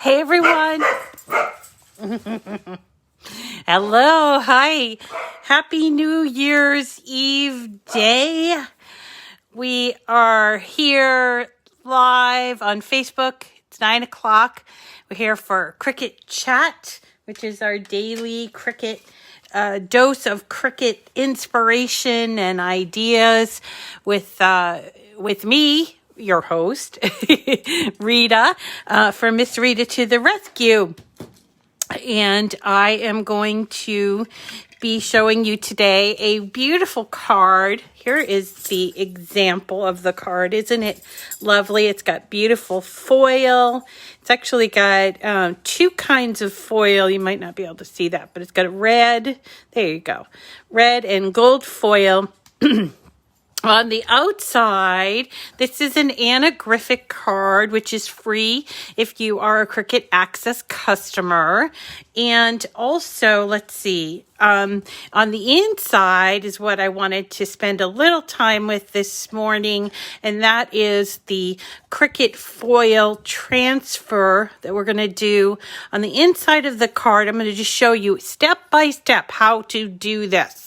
Hey everyone. Hello, hi. Happy New Year's Eve day. We are here live on Facebook. It's 9 o'clock. We're here for Cricut Chat, which is our daily Cricut dose of Cricut inspiration and ideas with me, your host, Rita, for Miss Rita to the rescue. And I am going to be showing you today a beautiful card. Here is the example of the card. Isn't it lovely? It's got beautiful foil. It's actually got two kinds of foil. You might not be able to see that, but it's got red. There you go. Red and gold foil. On the outside, this is an anaglyphic card, which is free if you are a Cricut Access customer. And also, let's see, on the inside is what I wanted to spend a little time with this morning, and that is the Cricut foil transfer that we're going to do on the inside of the card. I'm going to just show you step by step how to do this.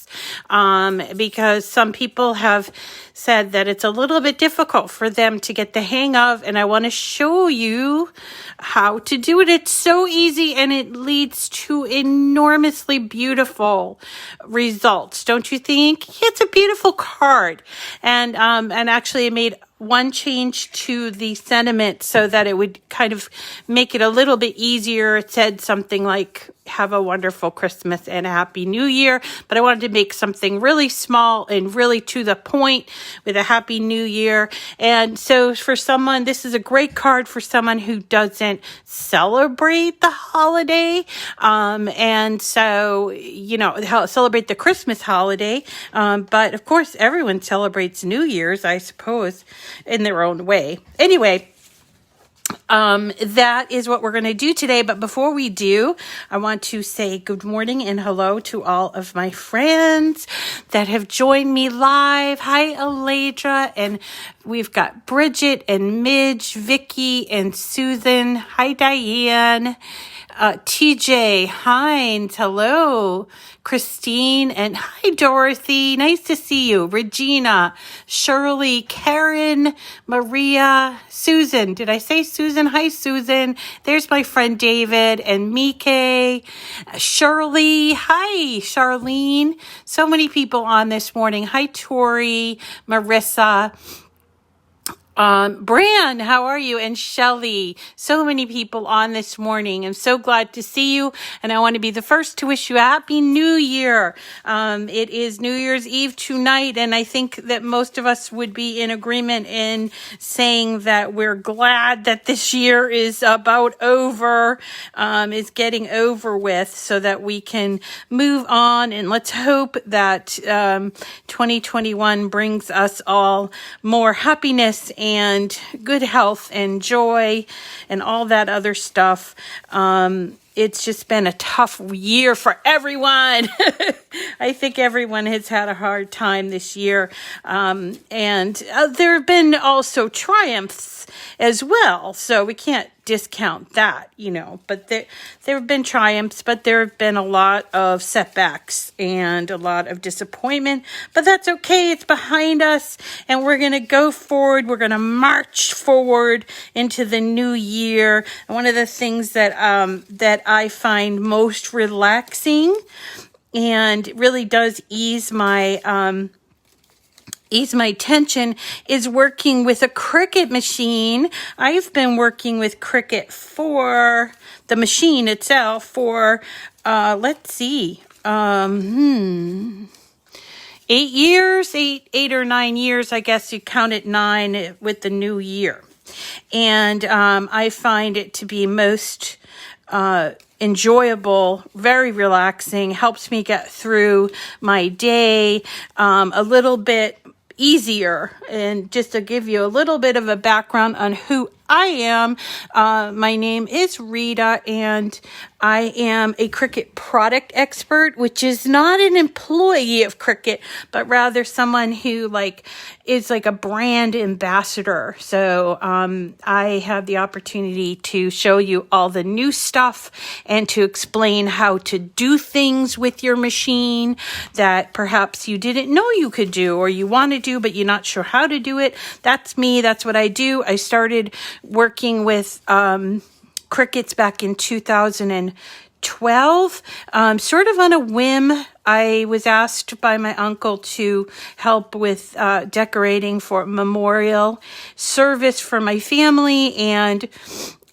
Because some people have said that it's a little bit difficult for them to get the hang of, and I want to show you how to do it. It's so easy, and it leads to enormously beautiful results, don't you think? It's a beautiful card, and actually I made one change to the sentiment so that it would kind of make it a little bit easier. It said something like, have a wonderful Christmas and a happy new year, but I wanted to make something really small and really to the point with a happy new year. And so for someone, this is a great card for someone who doesn't celebrate the holiday. And so, you know, celebrate the Christmas holiday. But of course, everyone celebrates New Year's, I suppose, in their own way. Anyway, that is what we're going to do today. But before we do, I want to say good morning and hello to all of my friends that have joined me live. Hi, Aledra, and we've got Bridget and Midge, Vicky and Susan. Hi, Diane. TJ, Hines, hello, Christine, and hi, Dorothy. Nice to see you. Regina, Shirley, Karen, Maria, Susan. Did I say Susan? Hi, Susan. There's my friend David and Mike, Shirley. Hi, Charlene. So many people on this morning. Hi, Tori, Marissa. Bran, how are you? And Shelly, so many people on this morning. I'm so glad to see you, and I want to be the first to wish you a happy new year. It is New Year's Eve tonight, and I think that most of us would be in agreement in saying that we're glad that this year is about over, is getting over with, so that we can move on, and let's hope that 2021 brings us all more happiness and good health and joy and all that other stuff. It's just been a tough year for everyone. I think everyone has had a hard time this year. And there have been also triumphs as well. So we can't discount that, you know, but there have been triumphs, but there have been a lot of setbacks and a lot of disappointment, but that's okay. It's behind us, and we're going to go forward. We're going to march forward into the new year. And one of the things that I find most relaxing and really does ease my tension is working with a Cricut machine. I've been working with Cricut for the machine itself for, 8 years, eight or 9 years. I guess you count it 9 with the new year. And I find it to be most enjoyable, very relaxing, helps me get through my day a little bit easier. And just to give you a little bit of a background on who I am. My name is Rita, and I am a Cricut product expert, which is not an employee of Cricut, but rather someone who is like a brand ambassador. So I have the opportunity to show you all the new stuff and to explain how to do things with your machine that perhaps you didn't know you could do or you want to do, but you're not sure how to do it. That's me. That's what I do. I started working with Cricuts back in 2012, sort of on a whim. I was asked by my uncle to help with decorating for a memorial service for my family, and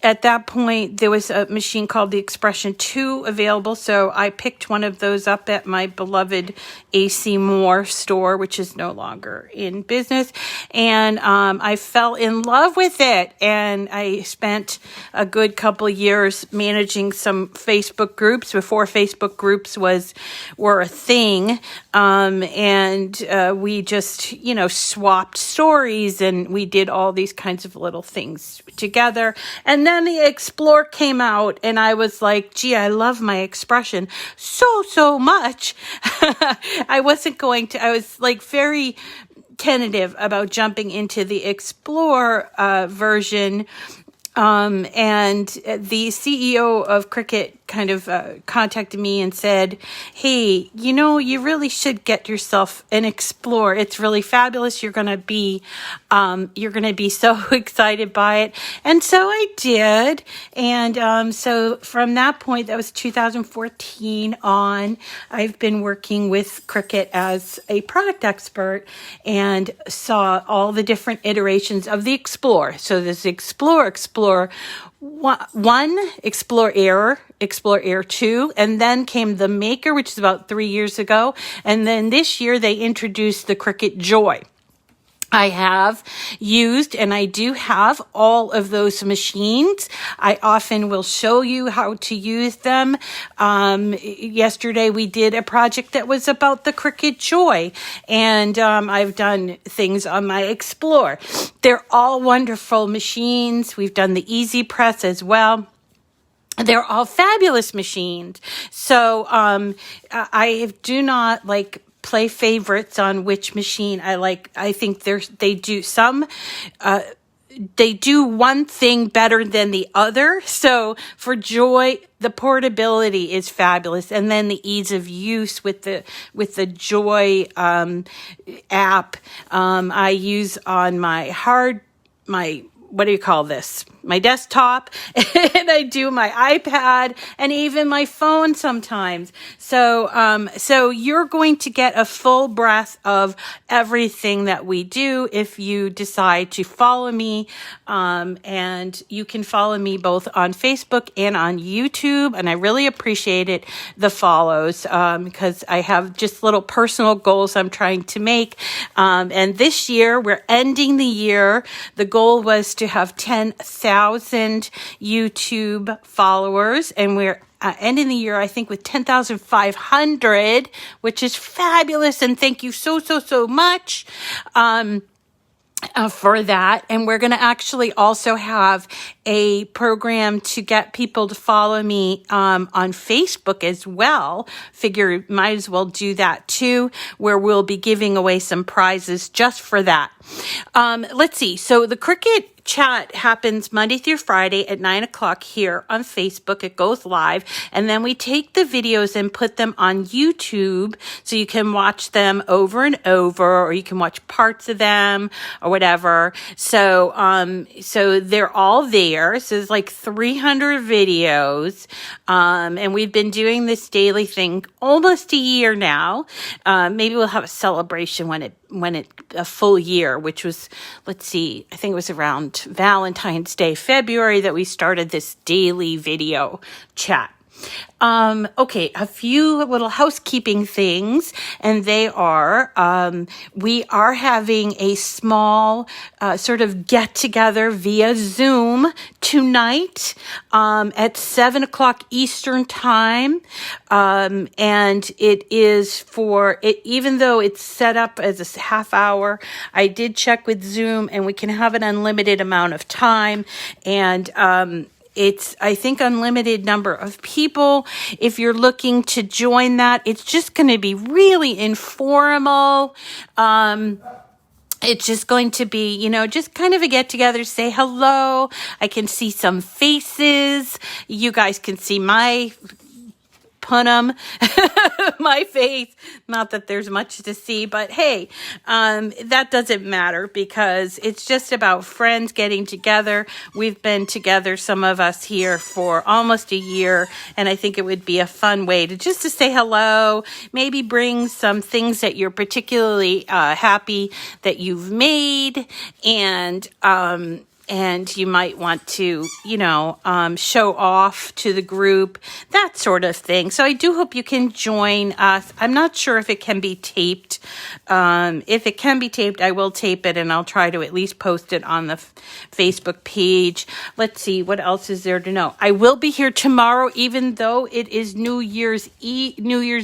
at that point, there was a machine called the Expression 2 available, so I picked one of those up at my beloved AC Moore store, which is no longer in business, and I fell in love with it, and I spent a good couple of years managing some Facebook groups before Facebook groups were a thing, and we just, swapped stories, and we did all these kinds of little things together, and then the Explore came out, and I was like, gee, I love my Expression so much. I was very tentative about jumping into the Explore version. And the CEO of Cricut kind of contacted me and said, hey, you really should get yourself an Explore. It's really fabulous. You're going to be so excited by it. And so I did. And so from that point, that was 2014 on, I've been working with Cricut as a product expert and saw all the different iterations of the Explore. So there's Explore 1, Explore Air 2, and then came the Maker, which is about 3 years ago. And then this year they introduced the Cricut Joy. I have used, and I do have all of those machines. I often will show you how to use them. Yesterday we did a project that was about the Cricut Joy, and I've done things on my Explore. They're all wonderful machines. We've done the Easy Press as well. They're all fabulous machines. So I do not play favorites on which machine I like. I think they do one thing better than the other. So for Joy, the portability is fabulous, and then the ease of use with the Joy app I use on my what do you call this? My desktop, and I do my iPad and even my phone sometimes. So you're going to get a full breath of everything that we do if you decide to follow me. And you can follow me both on Facebook and on YouTube. And I really appreciate it, the follows, because I have just little personal goals I'm trying to make. And this year, we're ending the year. The goal was to have 10,000 YouTube followers, and we're ending the year, I think, with 10,500, which is fabulous, and thank you so much for that. And we're going to actually also have a program to get people to follow me on Facebook as well. Figure might as well do that too, where we'll be giving away some prizes just for that. Let's see. So the Cricut Chat happens Monday through Friday at 9:00 here on Facebook. It goes live, and then we take the videos and put them on YouTube so you can watch them over and over, or you can watch parts of them or whatever. So they're all there. So there's 300 videos, and we've been doing this daily thing almost a year now. Maybe we'll have a celebration when it a full year, which was, let's see, I think it was around Valentine's Day, February, that we started this daily video chat. Okay, a few little housekeeping things, and they are, we are having a small sort of get together via Zoom tonight at 7 o'clock Eastern time. And it is for it, even though it's set up as a half hour, I did check with Zoom and we can have an unlimited amount of time. And, it's, I think, unlimited number of people. If you're looking to join that, it's just going to be really informal. It's just going to be, just kind of a get together, say hello. I can see some faces. You guys can see my punum, my face. Not that there's much to see, but hey, that doesn't matter because it's just about friends getting together. We've been together, some of us here, for almost a year, and I think it would be a fun way to just to say hello, maybe bring some things that you're particularly happy that you've made, and you might want to, show off to the group, that sort of thing. So I do hope you can join us. I'm not sure if it can be taped. If it can be taped, I will tape it, and I'll try to at least post it on the Facebook page. Let's see, what else is there to know? I will be here tomorrow, even though it is New Year's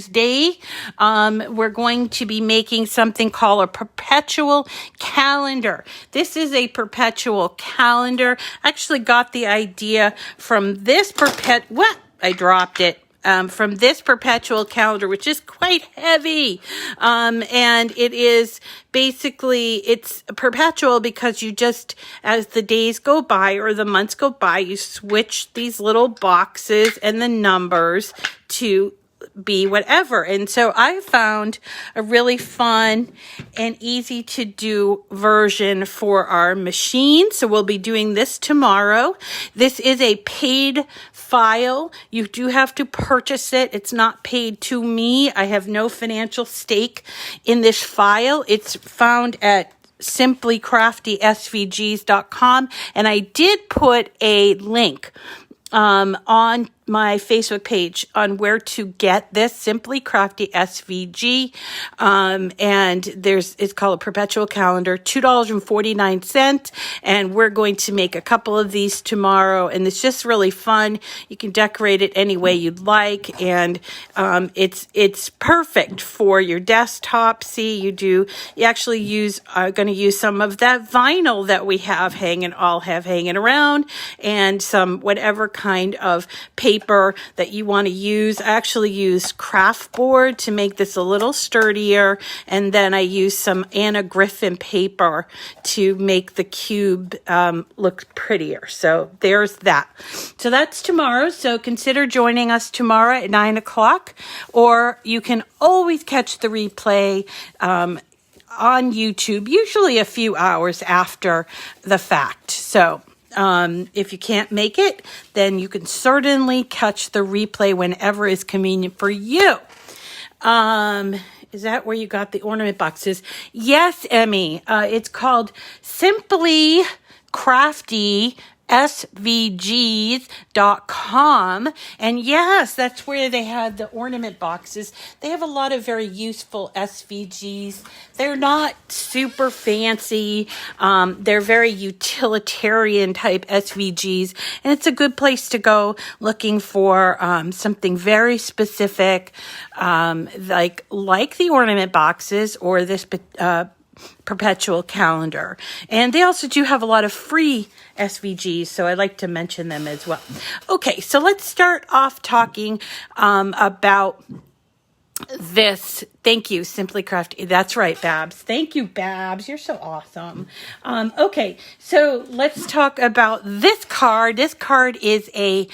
Day. We're going to be making something called a Perpetual Calendar. This is a perpetual calendar. I actually got the idea from this I dropped it. From this perpetual calendar, which is quite heavy. And it is basically, it's perpetual because you just, as the days go by or the months go by, you switch these little boxes and the numbers to be whatever. And so I found a really fun and easy to do version for our machine. So we'll be doing this tomorrow. This is a paid file. You do have to purchase it. It's not paid to me. I have no financial stake in this file. It's found at simplycraftysvgs.com. And I did put a link on my Facebook page on where to get this, Simply Crafty SVG. And it's called a Perpetual Calendar, $2.49. And we're going to make a couple of these tomorrow. And it's just really fun. You can decorate it any way you'd like. And it's perfect for your desktop. See, you actually going to use some of that vinyl that we have hanging around, and some whatever kind of paper that you want to use. I actually used craft board to make this a little sturdier, and then I used some Anna Griffin paper to make the cube look prettier. So there's that. So that's tomorrow. So consider joining us tomorrow at 9 o'clock, or you can always catch the replay on YouTube, usually a few hours after the fact. So if you can't make it, then you can certainly catch the replay whenever is convenient for you. Is that where you got the ornament boxes? Yes, Emmy. It's called Simply Crafty svgs.com, and yes, that's where they had the ornament boxes. They have a lot of very useful SVGs. They're not super fancy. They're very utilitarian type SVGs, and it's a good place to go looking for something very specific, like the ornament boxes or this perpetual calendar. And they also do have a lot of free SVGs, so I'd like to mention them as well. Okay, so let's start off talking about this. Thank you, Simply Crafty. That's right, Babs. Thank you, Babs. You're so awesome. Okay, so let's talk about this card. This card is a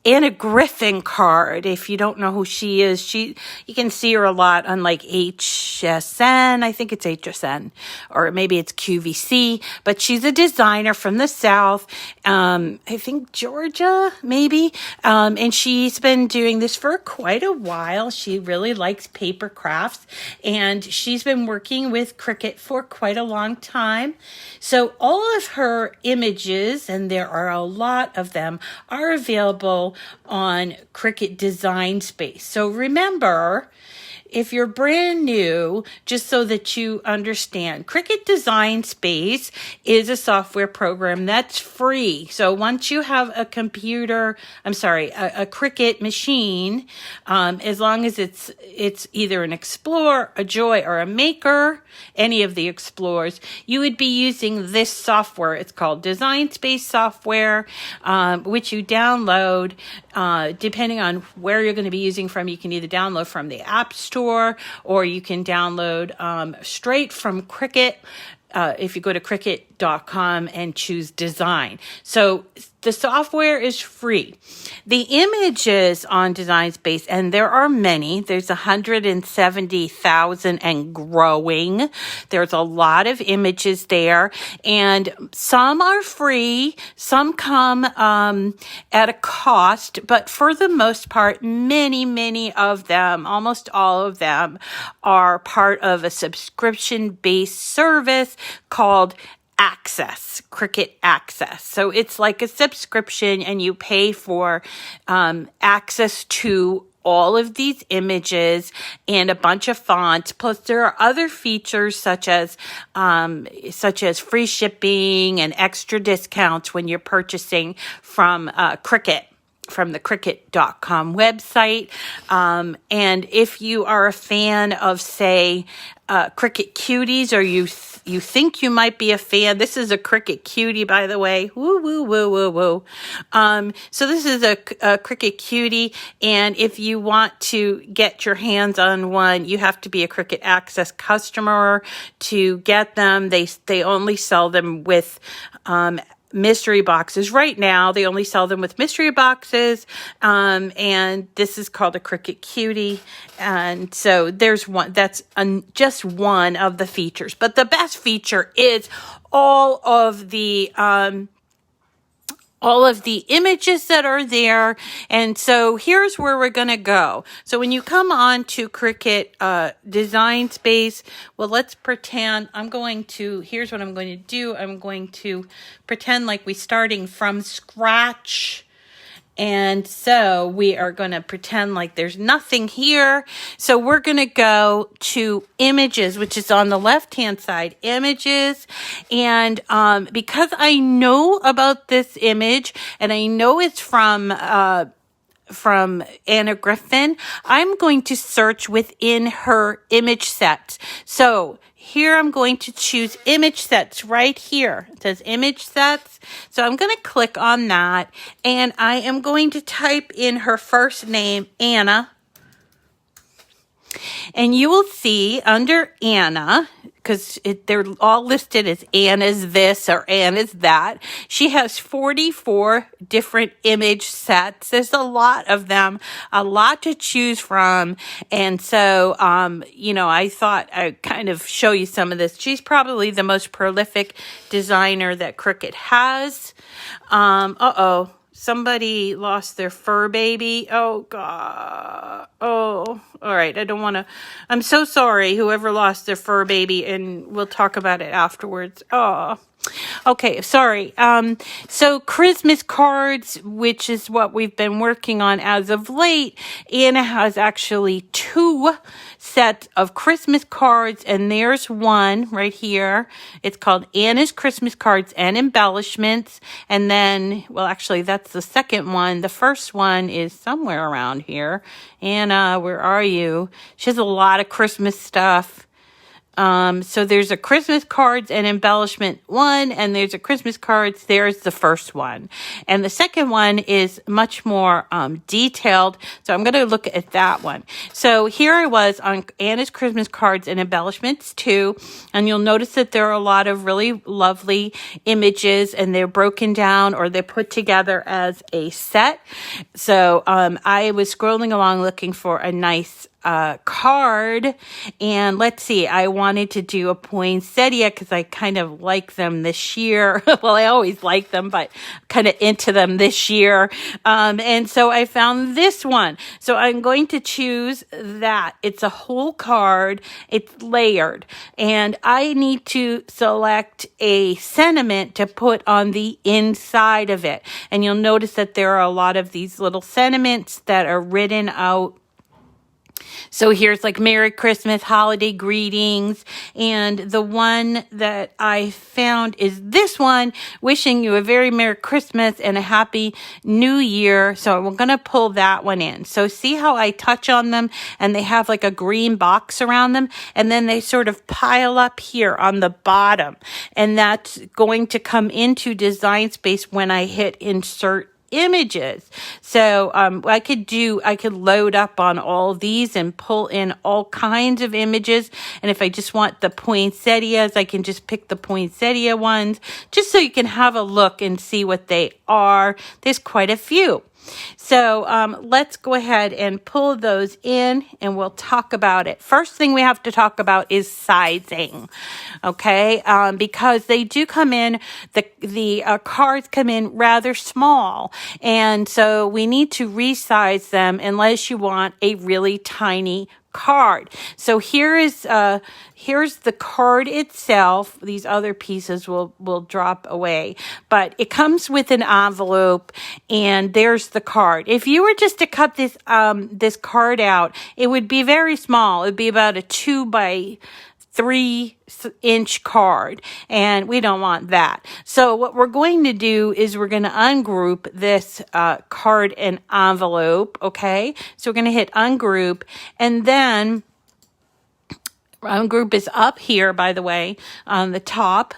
Anna Griffin card. If you don't know who she is, you can see her a lot on like HSN. I think it's HSN, or maybe it's QVC, but she's a designer from the South. I think Georgia, maybe. And she's been doing this for quite a while. She really likes paper crafts, and she's been working with Cricut for quite a long time. So all of her images, and there are a lot of them, are available available on Cricut Design Space. So remember, if you're brand new, just so that you understand, Cricut Design Space is a software program that's free. So once you have a Cricut machine, as long as it's either an Explorer, a Joy, or a Maker, any of the Explorers, you would be using this software. It's called Design Space software, which you download, depending on where you're going to be using from. You can either download from the App Store, or you can download straight from Cricut if you go to Cricut.com and choose Design. So the software is free. The images on Design Space, and there are many, there's 170,000 and growing. There's a lot of images there, and some are free, some come at a cost, but for the most part, many of them, almost all of them, are part of a subscription-based service called Cricut Access. So it's like a subscription, and you pay for access to all of these images and a bunch of fonts. Plus, there are other features such as free shipping and extra discounts when you're purchasing from Cricut, from the Cricut.com website. And if you are a fan of, say, Cricut Cuties, or you think you might be a fan, this is a Cricut Cutie, by the way. Woo, woo, woo, woo, woo. So this is a Cricut Cutie, and if you want to get your hands on one, you have to be a Cricut Access customer to get them. They only sell them with mystery boxes. Right now, they only sell them with mystery boxes, and this is called a Cricut Cutie. And so there's one, that's just one of the features. But the best feature is all of the images that are there. And so here's where we're going to go. So when you come on to Cricut Design Space, well, let's pretend here's what I'm going to do. I'm going to pretend like we're starting from scratch. And so we are going to pretend like there's nothing here. So we're going to go to images, which is on the left-hand side, images. And because I know about this image, and I know it's from Anna Griffin, I'm going to search within her image sets. So here I'm going to choose image sets right here. It says image sets. So I'm going to click on that, and I am going to type in her first name, Anna. And you will see under Anna, because they're all listed as Anna's this or Anna's that, she has 44 different image sets. There's a lot of them, a lot to choose from. And so, I thought I'd kind of show you some of this. She's probably the most prolific designer that Cricut has. Somebody lost their fur baby. Oh, God. Oh, all right. I'm so sorry, whoever lost their fur baby, and we'll talk about it afterwards. Oh, okay. Sorry. So Christmas cards, which is what we've been working on as of late. Anna has actually 2 sets of Christmas cards, and there's one right here. It's called Anna's Christmas Cards and Embellishments. And then, well, actually, that's the second one. The first one is somewhere around here. Anna, where are you? She has a lot of Christmas stuff. So there's a Christmas cards and embellishment one, and there's a Christmas cards. There's the first one. And the second one is much more detailed. So I'm going to look at that one. So here I was on Anna's Christmas cards and embellishments 2. And you'll notice that there are a lot of really lovely images, and they're broken down or they're put together as a set. So I was scrolling along looking for a nice card, and let's see, I wanted to do a poinsettia because I kind of like them this year. Well, I always like them, but kind of into them this year. And so I found this one. So I'm going to choose that. It's a whole card. It's layered, and I need to select a sentiment to put on the inside of it. And you'll notice that there are a lot of these little sentiments that are written out. So here's like Merry Christmas, holiday greetings. And the one that I found is this one, wishing you a very Merry Christmas and a Happy New Year. So we're going to pull that one in. So see how I touch on them and they have like a green box around them, and then they sort of pile up here on the bottom. And that's going to come into Design Space when I hit Insert Images. So I could load up on all these and pull in all kinds of images. And if I just want the poinsettias, I can just pick the poinsettia ones, just so you can have a look and see what they are. There's quite a few. So let's go ahead and pull those in and we'll talk about it. First thing we have to talk about is sizing, okay? Because they do come in, the cards come in rather small, and so we need to resize them unless you want a really tiny card. So here's the card itself. These other pieces will drop away, but it comes with an envelope, and there's the card. If you were just to cut this this card out, it would be very small. It would be about a 2 by 3-inch card, and we don't want that. So what we're going to do is we're going to ungroup this card and envelope, okay? So we're going to hit ungroup, and then ungroup is up here, by the way, on the top.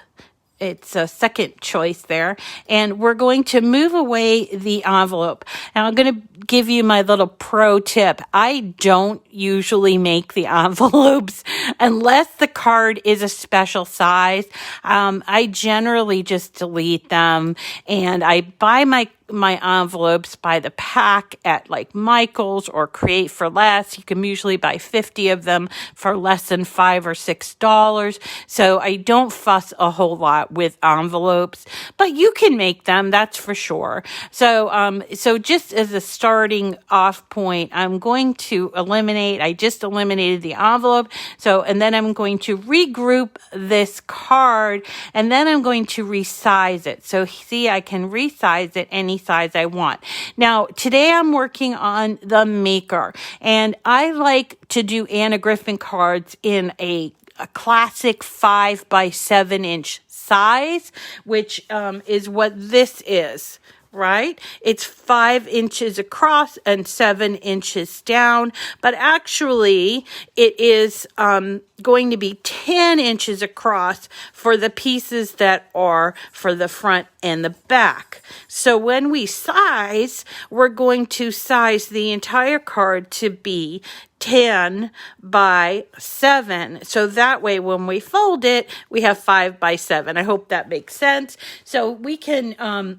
It's a second choice there. And we're going to move away the envelope. Now I'm going to give you my little pro tip. I don't usually make the envelopes unless the card is a special size. I generally just delete them, and I buy my envelopes by the pack at like Michael's or Create for Less. You can usually buy 50 of them for less than $5 or $6. So I don't fuss a whole lot with envelopes, but you can make them, that's for sure. So just as a starting off point, I'm going to I just eliminated the envelope. So, and then I'm going to regroup this card, and then I'm going to resize it. So see, I can resize it any size I want. Now, today I'm working on the maker, and I like to do Anna Griffin cards in a classic 5 by 7-inch size, which is what this is. Right? It's 5 inches across and 7 inches down, but actually it is going to be 10 inches across for the pieces that are for the front and the back. So when we size, we're going to size the entire card to be 10 by 7. So that way when we fold it, we have 5 by 7. I hope that makes sense. So we can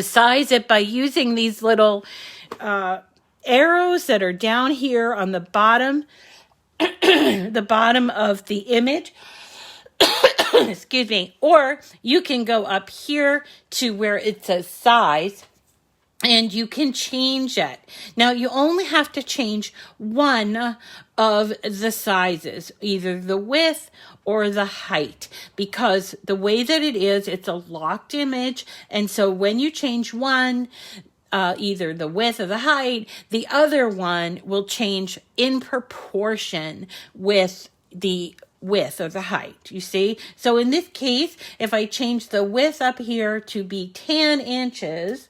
size it by using these little arrows that are down here on the bottom, the bottom of the image. Excuse me. Or you can go up here to where it says size, and you can change it. Now, you only have to change one of the sizes, either the width or the height, because the way that it is, it's a locked image. And so when you change one, either the width or the height, the other one will change in proportion with the width or the height, you see? So in this case, if I change the width up here to be 10 inches,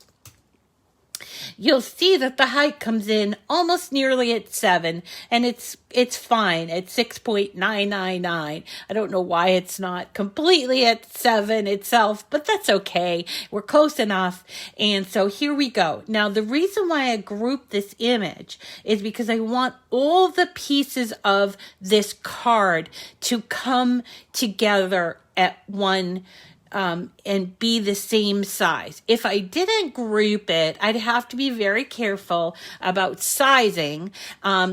you'll see that the height comes in almost nearly at 7, and it's fine at 6.999. I don't know why it's not completely at 7 itself, but that's okay. We're close enough. And so here we go. Now, the reason why I grouped this image is because I want all the pieces of this card to come together at one and be the same size. If I didn't group it, I'd have to be very careful about sizing.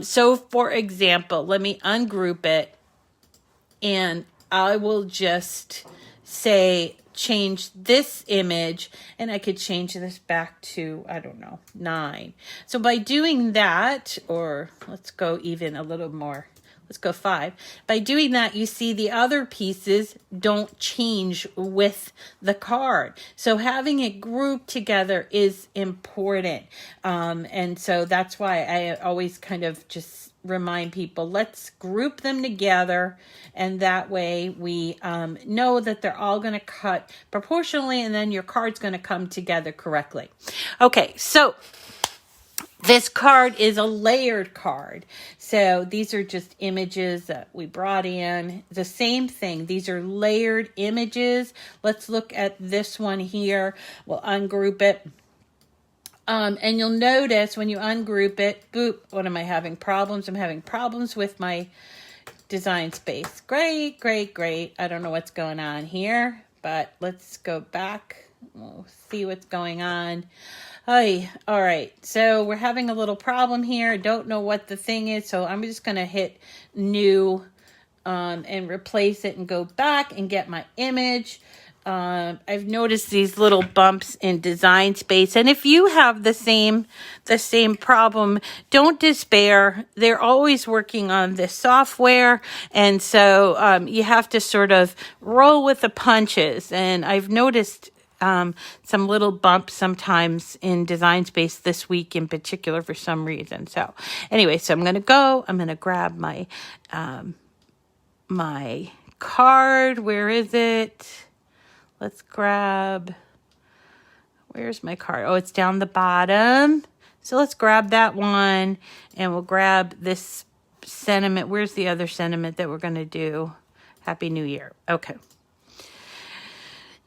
So for example, let me ungroup it, and I will just say, change this image, and I could change this back to, I don't know, 9. So by doing that, or let's go even a little more, let's go 5. By doing that, you see the other pieces don't change with the card. So having it grouped together is important. And so that's why I always kind of just remind people, let's group them together, and that way we know that they're all going to cut proportionally, and then your card's going to come together correctly. Okay, so this card is a layered card. So these are just images that we brought in. The same thing. These are layered images. Let's look at this one here. We'll ungroup it. And you'll notice when you ungroup it, boop, what am I having problems? I'm having problems with my design space. Great. I don't know what's going on here, but let's go back. We'll see what's going on. All right, so we're having a little problem here. Don't know what the thing is, so I'm just going to hit new and replace it and go back and get my image. I've noticed these little bumps in design space, and if you have the same problem, don't despair. They're always working on this software, and so you have to sort of roll with the punches. And I've noticed some little bumps sometimes in design space this week in particular for some reason. So anyway, so I'm going to grab my my card. Where is it? Let's grab, where's my card? Oh, it's down the bottom. So let's grab that one, and we'll grab this sentiment. Where's the other sentiment that we're going to do? Happy New Year. Okay.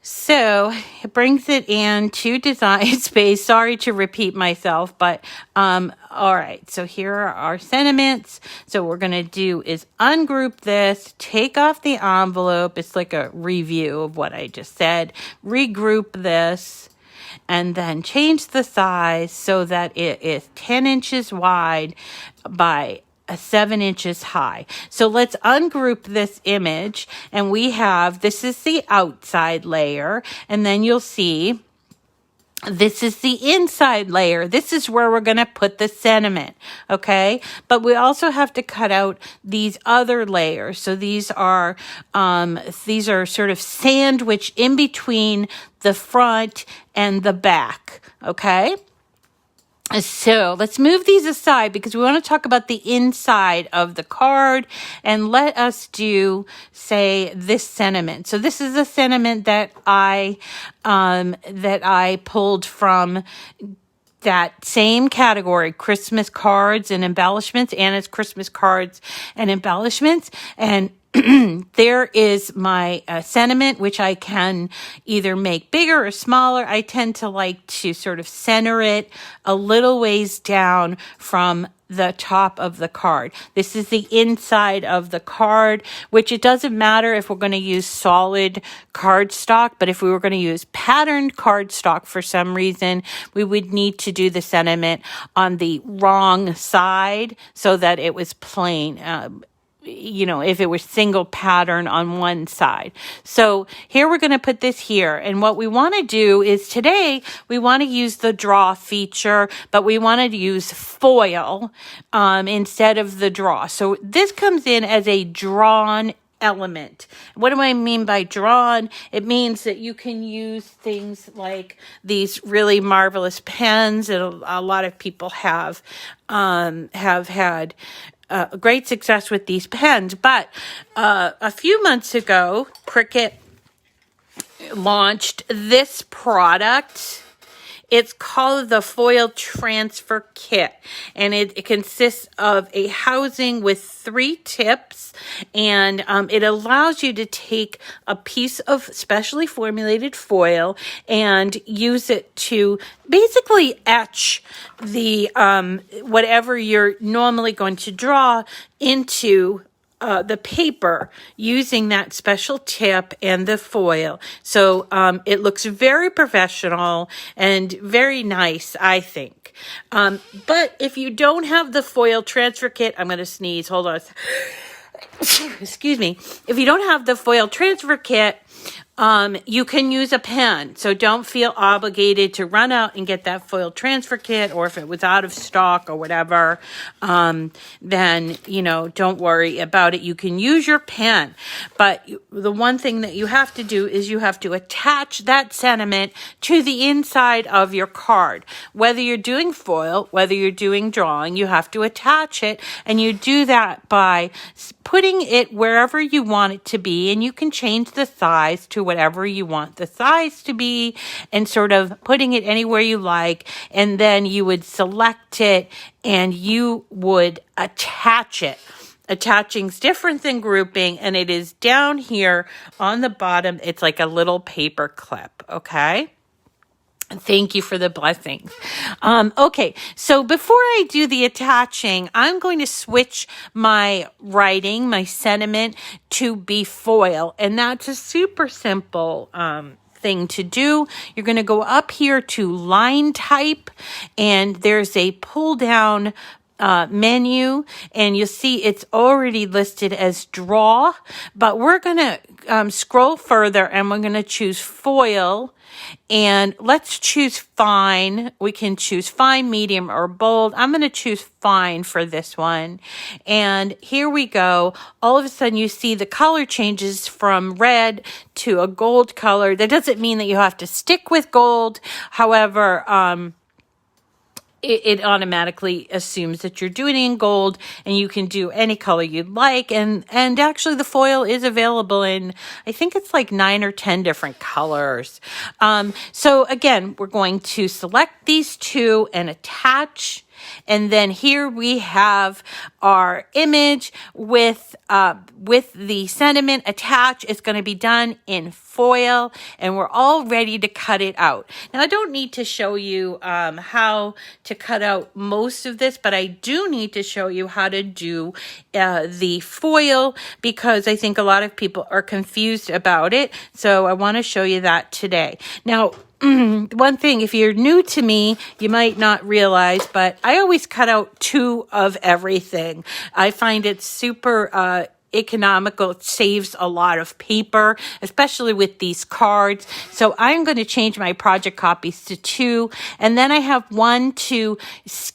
So it brings it into design space. Sorry to repeat myself, but all right. So here are our sentiments. So what we're going to do is ungroup this, take off the envelope. It's like a review of what I just said. Regroup this, and then change the size so that it is 10 inches wide by 7 inches high. So let's ungroup this image, and we have, this is the outside layer, and then you'll see this is the inside layer. This is where we're going to put the sentiment, okay? But we also have to cut out these other layers. So these are sort of sandwiched in between the front and the back, okay? So let's move these aside because we want to talk about the inside of the card, and let us do, say, this sentiment. So this is a sentiment that I pulled from that same category, Christmas cards and embellishments, Anna's Christmas cards and embellishments. And there is my sentiment, which I can either make bigger or smaller. I tend to like to sort of center it a little ways down from the top of the card. This is the inside of the card, which it doesn't matter if we're going to use solid cardstock, but if we were going to use patterned cardstock for some reason, we would need to do the sentiment on the wrong side so that it was plain. If it was single pattern on one side. So here we're going to put this here. And what we want to do is today we want to use the draw feature, but we want to use foil instead of the draw. So this comes in as a drawn element. What do I mean by drawn? It means that you can use things like these really marvelous pens that a lot of people have had great success with these pens. But a few months ago, Cricut launched this product. It's called the Foil Transfer Kit, and it consists of a housing with 3 tips, and it allows you to take a piece of specially formulated foil and use it to basically etch the whatever you're normally going to draw into the paper using that special tip and the foil. So it looks very professional and very nice, I think. But if you don't have the foil transfer kit, I'm going to sneeze. Hold on. Excuse me. If you don't have the foil transfer kit, you can use a pen. So don't feel obligated to run out and get that foil transfer kit, or if it was out of stock or whatever, then, don't worry about it. You can use your pen. But the one thing that you have to do is you have to attach that sentiment to the inside of your card. Whether you're doing foil, whether you're doing drawing, you have to attach it, and you do that by putting it wherever you want it to be, and you can change the size to whatever you want the size to be, and sort of putting it anywhere you like, and then you would select it and you would attach it. Attaching's different than grouping, and it is down here on the bottom. It's like a little paper clip, okay? Thank you for the blessings. Okay, so before I do the attaching, I'm going to switch my writing, my sentiment, to be foil. And that's a super simple thing to do. You're going to go up here to line type, and there's a pull down menu, and you'll see it's already listed as draw, but we're going to scroll further, and we're going to choose foil. And let's choose fine. We can choose fine, medium, or bold. I'm going to choose fine for this one. And here we go. All of a sudden you see the color changes from red to a gold color. That doesn't mean that you have to stick with gold. However, it automatically assumes that you're doing it in gold, and you can do any color you'd like. And actually the foil is available in, I think it's like 9 or 10 different colors. So again, we're going to select these two and attach. And then here we have our image with the sentiment attached. It's going to be done in foil, and we're all ready to cut it out. Now, I don't need to show you how to cut out most of this, but I do need to show you how to do the foil, because I think a lot of people are confused about it. So I want to show you that today. Now, one thing, if you're new to me, you might not realize, but I always cut out 2 of everything. I find it super economical. It saves a lot of paper, especially with these cards. So I'm going to change my project copies to 2. And then I have 1 to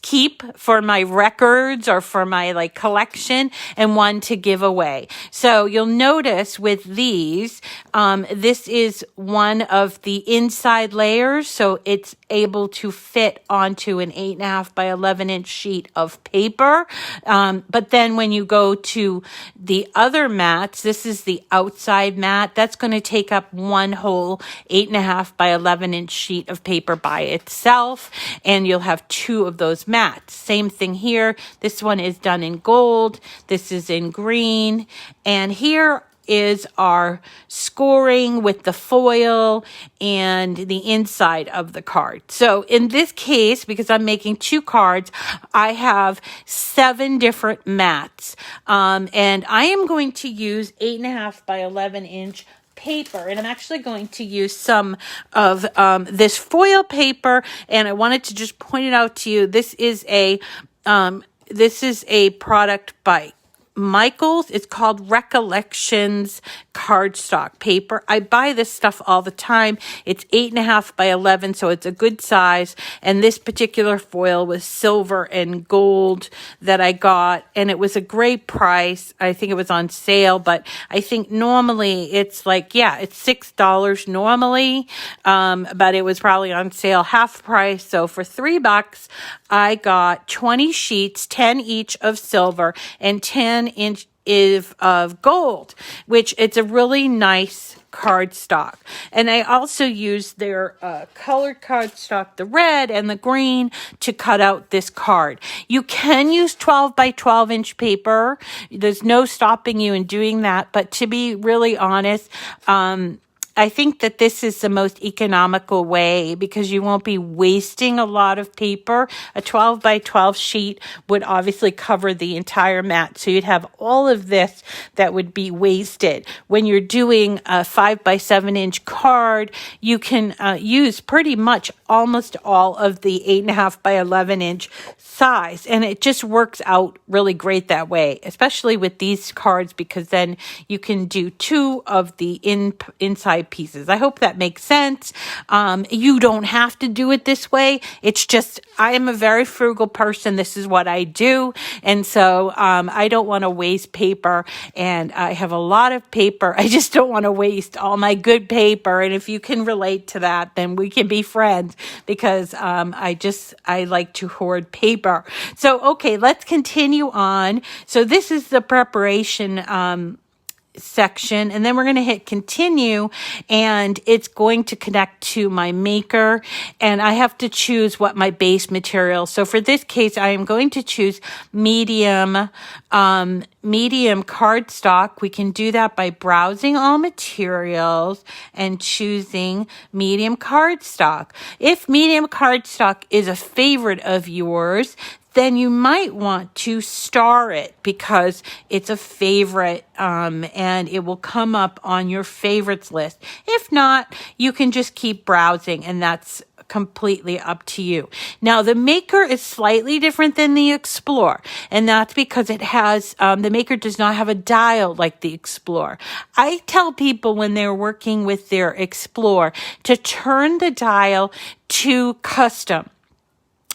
keep for my records or for my collection, and 1 to give away. So you'll notice with these, this is one of the inside layers. So it's able to fit onto an 8.5 by 11 inch sheet of paper. But then when you go to the other mats, this is the outside mat. That's going to take up one whole 8.5 by 11 inch sheet of paper by itself. And you'll have 2 of those mats. Same thing here. This one is done in gold. This is in green. And here is our scoring with the foil and the inside of the card. So in this case, because I'm making 2 cards, I have 7 different mats. And I am going to use 8.5 by 11 inch paper, and I'm actually going to use some of this foil paper, and I wanted to just point it out to you. This is a product by Michaels. It's called Recollections cardstock paper. I buy this stuff all the time. It's 8.5 by 11, so it's a good size. And this particular foil was silver and gold that I got, and it was a great price. I think it was on sale, but I think normally it's it's $6 normally, but it was probably on sale half price. So for $3, I got 20 sheets, 10 each of silver and 10 inch of gold, which it's a really nice cardstock. And I also used their colored cardstock, the red and the green, to cut out this card. You can use 12 by 12 inch paper. There's no stopping you in doing that. But to be really honest, I think that this is the most economical way because you won't be wasting a lot of paper. A 12 by 12 sheet would obviously cover the entire mat. So you'd have all of this that would be wasted. When you're doing a 5 by 7 inch card, you can use pretty much almost all of the 8.5 by 11 inch size. And it just works out really great that way, especially with these cards, because then you can do 2 of the inside pieces. I hope that makes sense. You don't have to do it this way. It's just, I am a very frugal person. This is what I do. And so I don't want to waste paper, and I have a lot of paper. I just don't want to waste all my good paper. And if you can relate to that, then we can be friends, because I like to hoard paper. So, okay, let's continue on. So this is the preparation section, and then we're going to hit continue, and it's going to connect to my maker, and I have to choose what my base material. So for this case, I am going to choose medium cardstock. We can do that by browsing all materials and choosing medium cardstock. If medium cardstock is a favorite of yours, then you might want to star it because it's a favorite, and it will come up on your favorites list. If not, you can just keep browsing, and that's completely up to you. Now, the Maker is slightly different than the Explorer, and that's because it has, the Maker does not have a dial like the Explorer. I tell people when they're working with their Explorer to turn the dial to custom,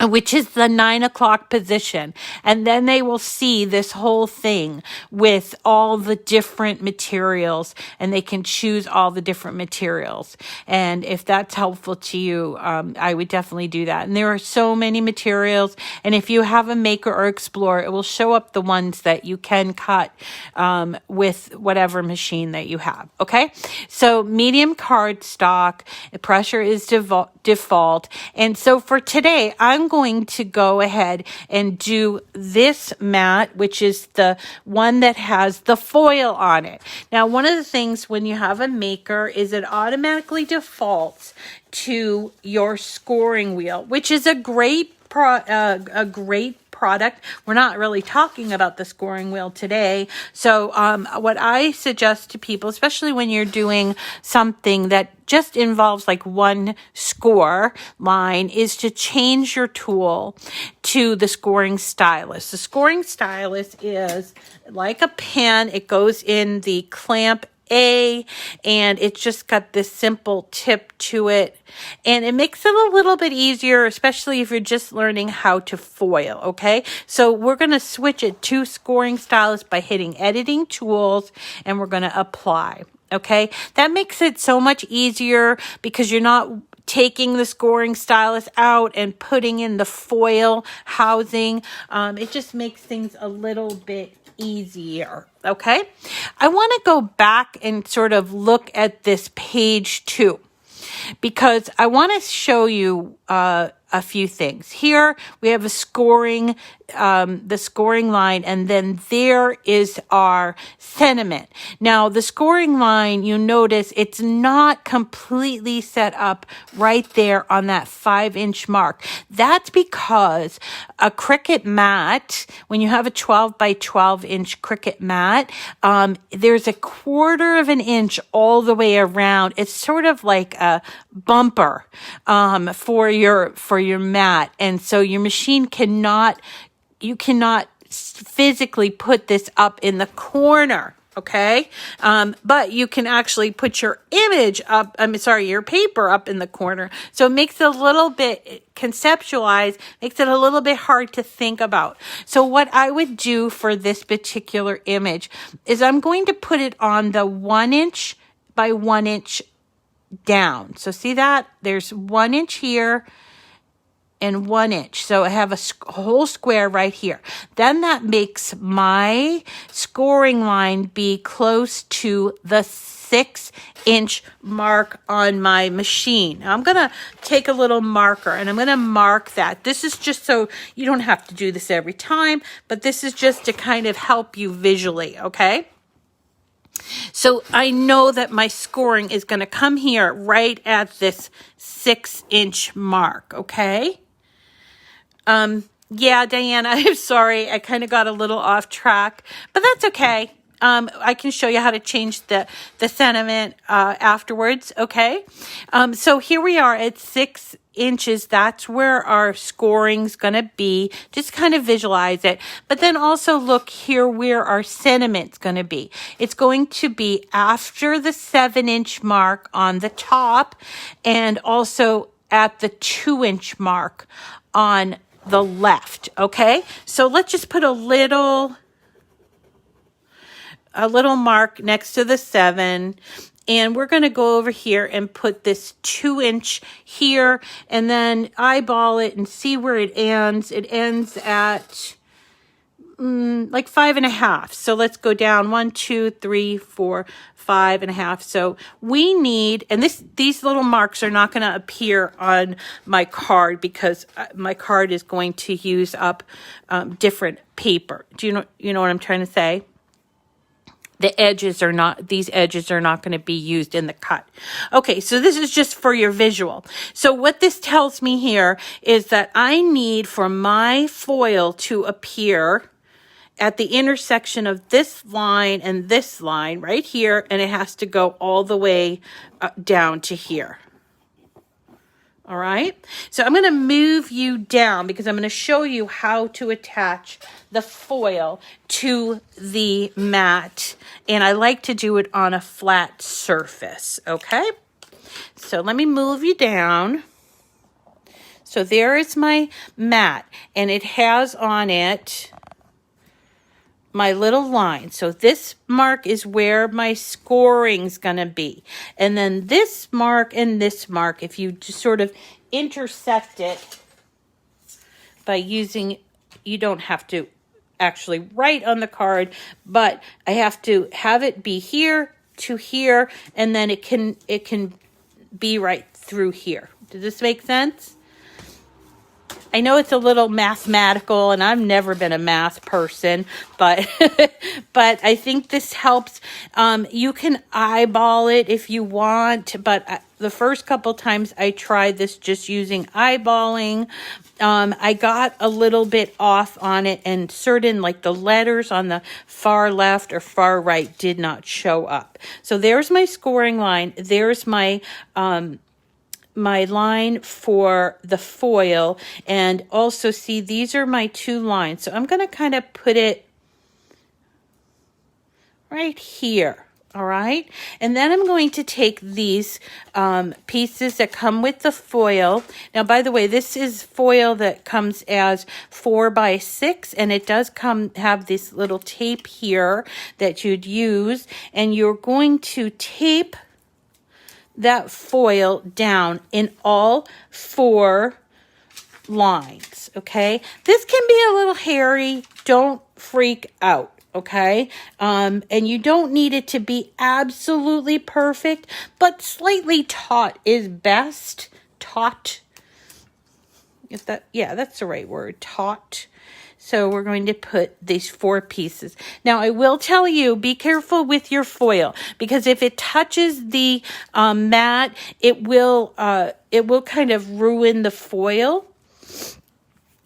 which is the 9 o'clock position. And then they will see this whole thing with all the different materials, and they can choose all the different materials. And if that's helpful to you, I would definitely do that. And there are so many materials. And if you have a Maker or Explorer, it will show up the ones that you can cut with whatever machine that you have. Okay. So medium cardstock, pressure is default. And so for today, I'm going to go ahead and do this mat, which is the one that has the foil on it. Now, one of the things when you have a Maker is it automatically defaults to your scoring wheel, which is a great product. We're not really talking about the scoring wheel today. So what I suggest to people, especially when you're doing something that just involves like one score line, is to change your tool to the scoring stylus. The scoring stylus is like a pen. It goes in the clamp A, and it's just got this simple tip to it, and it makes it a little bit easier, especially if you're just learning how to foil. Okay, so we're going to switch it to scoring stylus by hitting editing tools, and we're going to apply. Okay, that makes it so much easier because you're not taking the scoring stylus out and putting in the foil housing. It just makes things a little bit easier. Okay, I want to go back and sort of look at this page 2 because I want to show you a few things. Here we have a scoring, the scoring line, and then there is our sentiment. Now, the scoring line, you notice it's not completely set up right there on that 5-inch mark. That's because a Cricut mat, when you have a 12 by 12 inch Cricut mat, there's a 1/4 of an inch all the way around. It's sort of like a bumper for your mat, and so your machine cannot physically put this up in the corner. Okay, but you can actually put your image up, your paper up in the corner. So it makes it a little bit conceptualized, makes it a little bit hard to think about. So what I would do for this particular image is I'm going to put it on the 1 inch by 1 inch down. So see that? There's 1 inch here and 1 inch. So I have a whole square right here. Then that makes my scoring line be close to the 6-inch mark on my machine. Now I'm going to take a little marker and I'm going to mark that. This is just so you don't have to do this every time, but this is just to kind of help you visually, okay? So I know that my scoring is going to come here right at this 6-inch mark, okay? Yeah, Diana, I'm sorry. I kind of got a little off track, but that's okay. I can show you how to change the sentiment afterwards, okay? So here we are at 6 inches. That's where our scoring's going to be. Just kind of visualize it. But then also look here where our sentiment's going to be. It's going to be after the 7-inch mark on the top and also at the 2-inch mark on the left, okay? So let's just put a little mark next to the 7, and we're going to go over here and put this 2-inch here and then eyeball it and see where it ends. It ends at like 5.5. So let's go down 1, 2, 3, 4, 5.5. So we need, and these little marks are not going to appear on my card because my card is going to use up different paper. Do you know what I'm trying to say? The edges are not, these edges are not going to be used in the cut. Okay, so this is just for your visual. So what this tells me here is that I need for my foil to appear at the intersection of this line and this line right here, and it has to go all the way down to here. All right, so I'm going to move you down because I'm going to show you how to attach the foil to the mat, and I like to do it on a flat surface, okay? So let me move you down. So there is my mat, and it has on it my little line. So this mark is where my scoring's gonna be. And then this mark and this mark, if you just sort of intersect it by using, you don't have to actually write on the card, but I have to have it be here to here, and then it can be right through here. Does this make sense? I know it's a little mathematical, and I've never been a math person, but but I think this helps. You can eyeball it if you want, but the first couple times I tried this just using eyeballing, I got a little bit off on it, and certain, like the letters on the far left or far right, did not show up. So there's my scoring line. There's my my line for the foil, and also see these are my 2 lines. So I'm going to kind of put it right here. All right, and then I'm going to take these pieces that come with the foil. Now, by the way, this is foil that comes as 4x6, and it does have this little tape here that you'd use, and you're going to tape that foil down in all 4 lines, okay? This can be a little hairy. Don't freak out, okay? And you don't need it to be absolutely perfect, but slightly taut is best. Taut. Is that, yeah, that's the right word, taut. So we're going to put these 4 pieces. Now, I will tell you, be careful with your foil, because if it touches the mat, it will kind of ruin the foil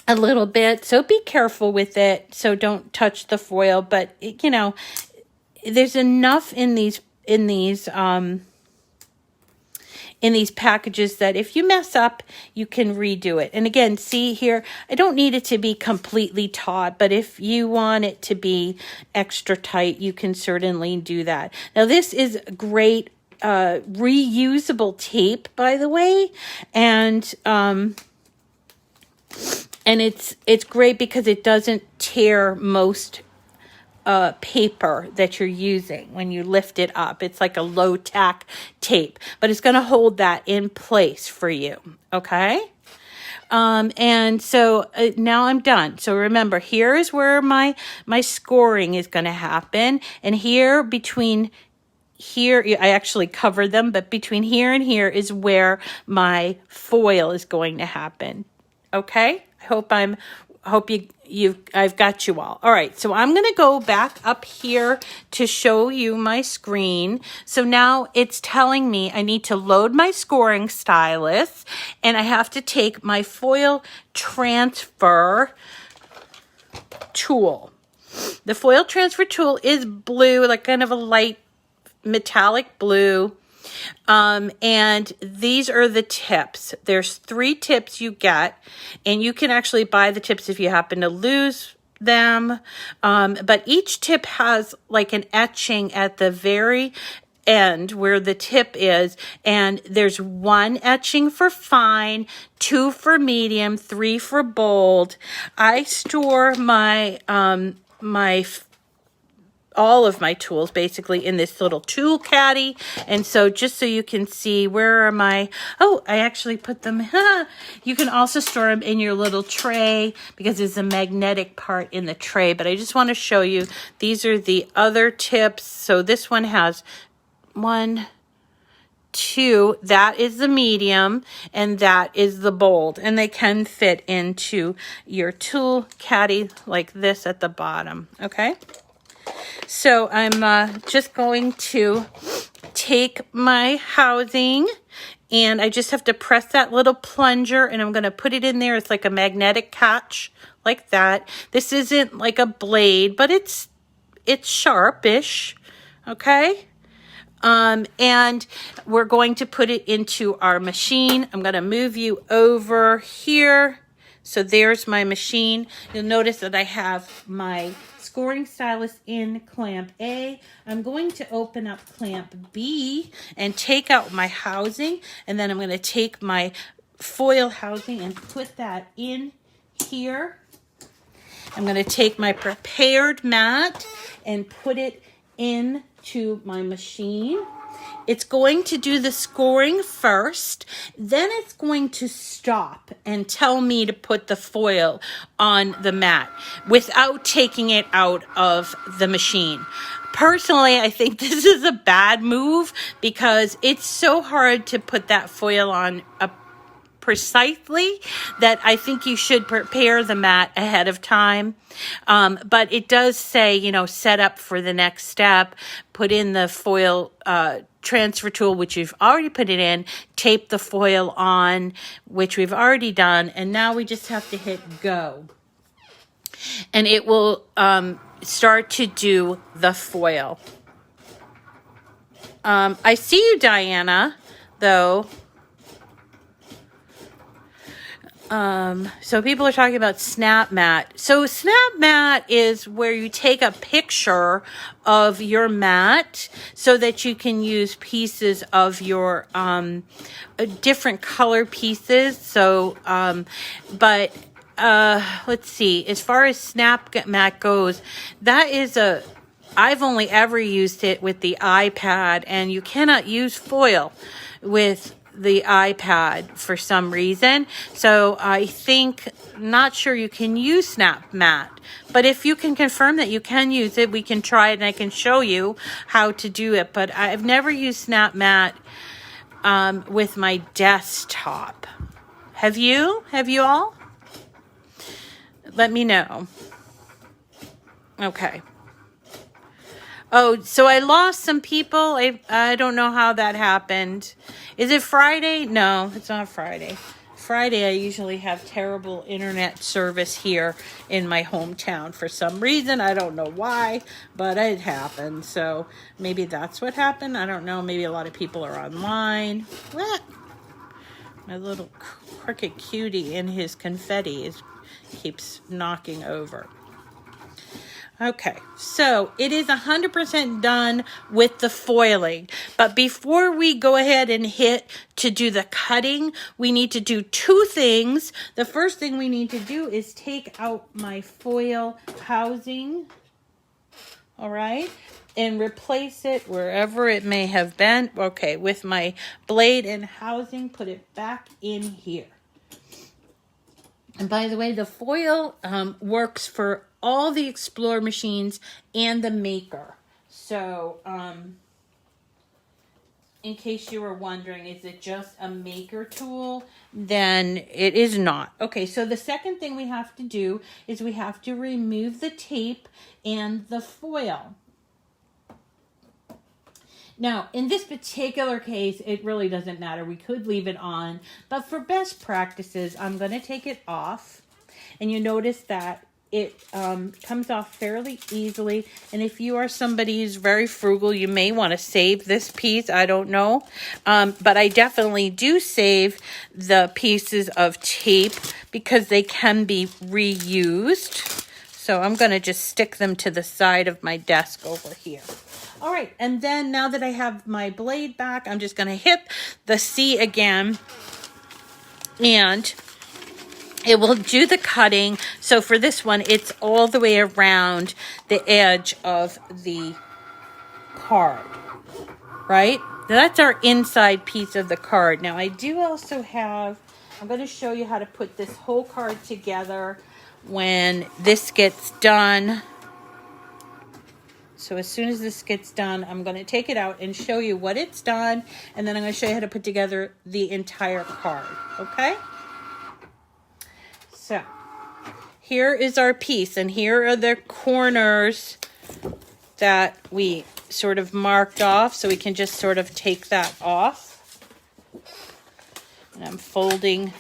a little bit. So be careful with it. So don't touch the foil. But you know, there's enough in these packages that if you mess up, you can redo it. And again, see here, I don't need it to be completely taut, but if you want it to be extra tight, you can certainly do that. Now, this is great reusable tape, by the way, and it's great because it doesn't tear most paper that you're using when you lift it up. It's like a low tack tape, but it's going to hold that in place for you. Okay. And so now I'm done. So remember, here is where my scoring is going to happen. And here between here, I actually covered them, but between here and here is where my foil is going to happen. Okay. I hope I'm hope I've got you all. All right, so I'm going to go back up here to show you my screen. So now it's telling me I need to load my scoring stylus, and I have to take my foil transfer tool. The foil transfer tool is blue, like kind of a light metallic blue. And these are the tips. There's 3 tips you get, and you can actually buy the tips if you happen to lose them. But each tip has like an etching at the very end where the tip is, and there's 1 etching for fine, 2 for medium, 3 for bold. I store my all of my tools basically in this little tool caddy. And so just so you can see, where are my, oh, I actually put them, you can also store them in your little tray because there's a magnetic part in the tray. But I just want to show you, these are the other tips. So this one has 1, 2, that is the medium, and that is the bold, and they can fit into your tool caddy like this at the bottom. Okay, so I'm just going to take my housing, and I just have to press that little plunger, and I'm going to put it in there. It's like a magnetic catch like that. This isn't like a blade, but it's sharpish. Okay. And we're going to put it into our machine. I'm going to move you over here. So there's my machine. You'll notice that I have my scoring stylus in clamp A. I'm going to open up clamp B and take out my housing. And then I'm going to take my foil housing and put that in here. I'm going to take my prepared mat and put it into my machine. It's going to do the scoring first, then it's going to stop and tell me to put the foil on the mat without taking it out of the machine. Personally, I think this is a bad move because it's so hard to put that foil on precisely that I think you should prepare the mat ahead of time. But it does say, you know, set up for the next step, put in the foil transfer tool, which you've already put it in, tape the foil on, which we've already done, and now we just have to hit go. And it will start to do the foil. I see you, Diana, though. So people are talking about Snap Mat. So Snap Mat is where you take a picture of your mat so that you can use pieces of your different color pieces. So, let's see, as far as Snap Mat goes, that is I've only ever used it with the iPad, and you cannot use foil with the iPad for some reason. So I think, not sure you can use Snap Mat, but if you can confirm that you can use it, we can try it and I can show you how to do it. But I've never used Snap Mat with my desktop. Have you? Have you all? Let me know. Okay. Oh, so I lost some people. I don't know how that happened. Is it Friday? No, it's not Friday. Friday, I usually have terrible internet service here in my hometown for some reason. I don't know why, but it happened. So maybe that's what happened. I don't know. Maybe a lot of people are online. What? My little Cricut cutie in his confetti keeps knocking over. Okay, so it is 100% done with the foiling. But before we go ahead and hit to do the cutting, we need to do 2 things. The first thing we need to do is take out my foil housing, all right, and replace it wherever it may have been. Okay, with my blade and housing, put it back in here. And by the way, the foil works for all the Explorer machines and the Maker. So in case you were wondering, is it just a maker tool? Then it is not. Okay, so the second thing we have to do is we have to remove the tape and the foil. Now, in this particular case, it really doesn't matter. We could leave it on, but for best practices, I'm going to take it off. And you notice that it comes off fairly easily. And if you are somebody who's very frugal, you may want to save this piece. I don't know. But I definitely do save the pieces of tape because they can be reused. So I'm going to just stick them to the side of my desk over here. All right, and then now that I have my blade back, I'm just going to hit the C again, and it will do the cutting. So for this one, it's all the way around the edge of the card, right? Now that's our inside piece of the card. Now I do also have, I'm going to show you how to put this whole card together when this gets done. So as soon as this gets done, I'm going to take it out and show you what it's done. And then I'm going to show you how to put together the entire card. Okay? So here is our piece. And here are the corners that we sort of marked off. So we can just sort of take that off. And I'm folding.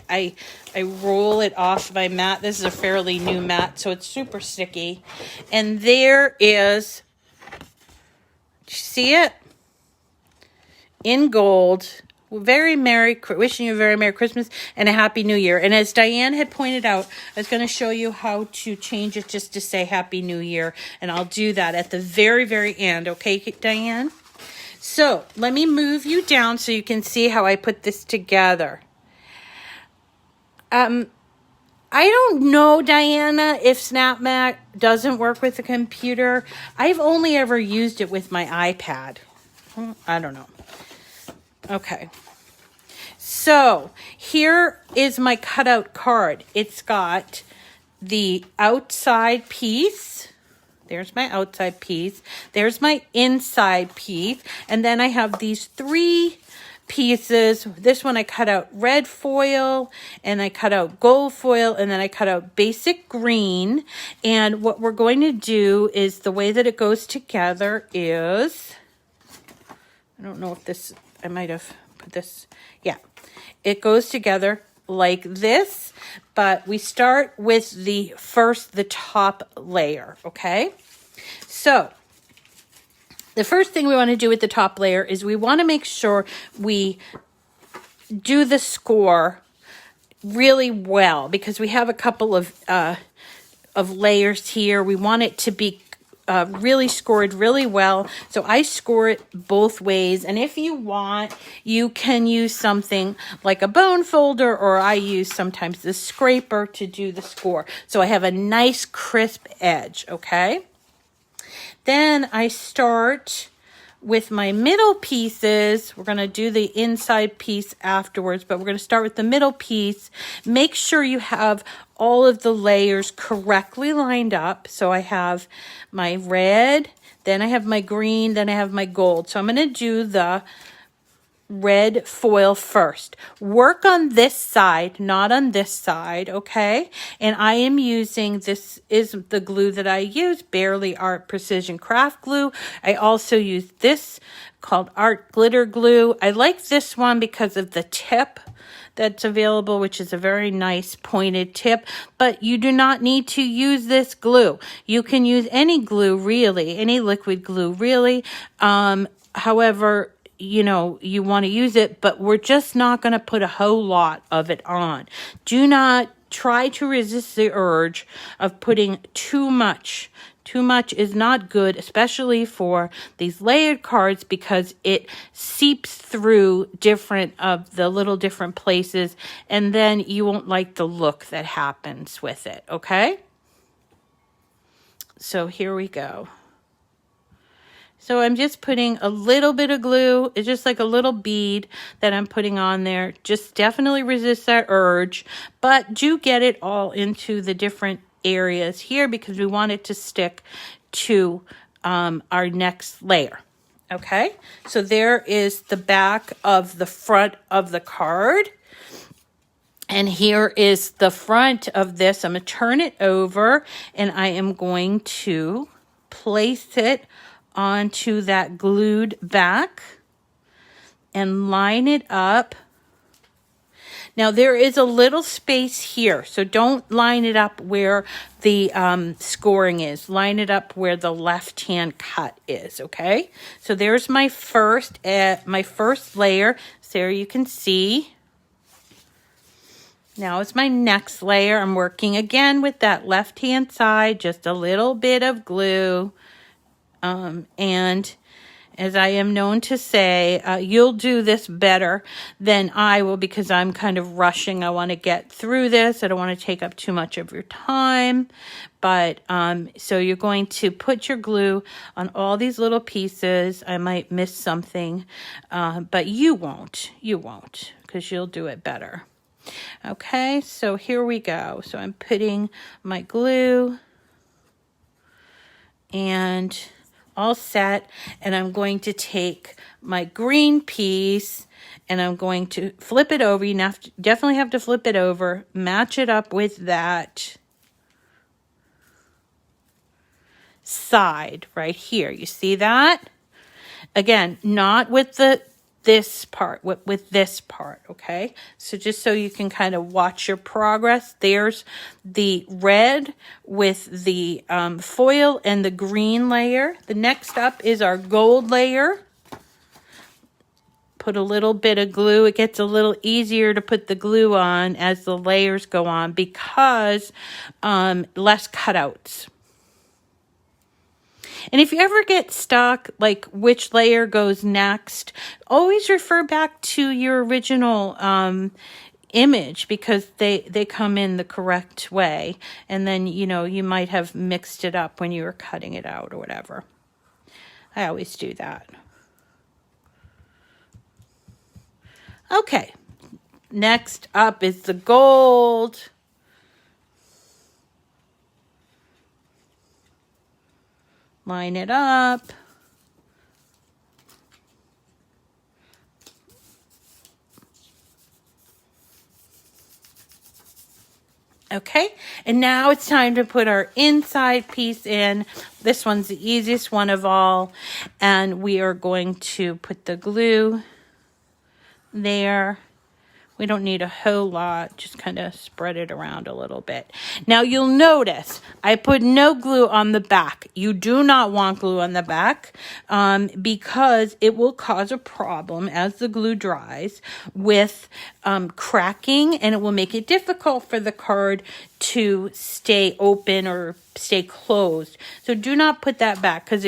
I roll it off my mat. This is a fairly new mat, so it's super sticky. And there is, see it? In gold. Wishing you a very Merry Christmas and a Happy New Year. And as Diane had pointed out, I was going to show you how to change it just to say Happy New Year. And I'll do that at the very, very end. Okay, Diane? So let me move you down so you can see how I put this together. I don't know, Diana, if SnapMap doesn't work with the computer. I've only ever used it with my iPad. I don't know. Okay. So here is my cutout card. It's got the outside piece. There's my outside piece. There's my inside piece. And then I have these three pieces. This one I cut out red foil, and I cut out gold foil, and then I cut out basic green. And what we're going to do is, the way that it goes together is, I don't know if this, I might have put this, yeah. It goes together like this, but we start with the top layer, okay? So the first thing we want to do with the top layer is we want to make sure we do the score really well, because we have a couple of layers here. We want it to be really scored really well. So I score it both ways. And if you want, you can use something like a bone folder, or I use sometimes the scraper to do the score. So I have a nice crisp edge, okay? Then I start with my middle pieces. We're going to do the inside piece afterwards, but we're going to start with the middle piece. Make sure you have all of the layers correctly lined up. So I have my red, then I have my green, then I have my gold. So I'm going to do the red foil first. Work on this side, not on this side, okay? And I am using, this is the glue that I use, Barely Art Precision Craft Glue. I also use this called Art Glitter Glue. I like this one because of the tip that's available, which is a very nice pointed tip, but you do not need to use this glue. You can use any glue, really, any liquid glue, really. However, you know, you want to use it, but we're just not going to put a whole lot of it on. Do not try to resist the urge of putting too much. Too much is not good, especially for these layered cards, because it seeps through different places, and then you won't like the look that happens with it, okay? So here we go. So I'm just putting a little bit of glue. It's just like a little bead that I'm putting on there. Just definitely resist that urge, but do get it all into the different areas here, because we want it to stick to our next layer. Okay, so there is the back of the front of the card. And here is the front of this. I'm going to turn it over and I am going to place it onto that glued back and line it up. Now there is a little space here, so don't line it up where the scoring is. Line it up where the left-hand cut is, okay? So there's my first layer. So there you can see. Now it's my next layer. I'm working again with that left-hand side, just a little bit of glue. And as I am known to say, you'll do this better than I will because I'm kind of rushing. I want to get through this. I don't want to take up too much of your time. But so you're going to put your glue on all these little pieces. I might miss something, but you won't. You won't because you'll do it better. Okay, so here we go. So I'm putting my glue and all set, and I'm going to take my green piece and I'm going to flip it over. You definitely have to flip it over, match it up with that side right here. You see that? Again, not with this part, with this part, okay? So just so you can kind of watch your progress, there's the red with the foil and the green layer. The next up is our gold layer. Put a little bit of glue. It gets a little easier to put the glue on as the layers go on because less cutouts. And if you ever get stuck, like which layer goes next, always refer back to your original image because they come in the correct way. And then, you know, you might have mixed it up when you were cutting it out or whatever. I always do that. Okay, next up is the gold. Line it up. Okay, and now it's time to put our inside piece in. This one's the easiest one of all, and we are going to put the glue there. We don't need a whole lot, just kind of spread it around a little bit. Now you'll notice I put no glue on the back. You do not want glue on the back because it will cause a problem as the glue dries with cracking, and it will make it difficult for the card to stay open or stay closed. So do not put that back because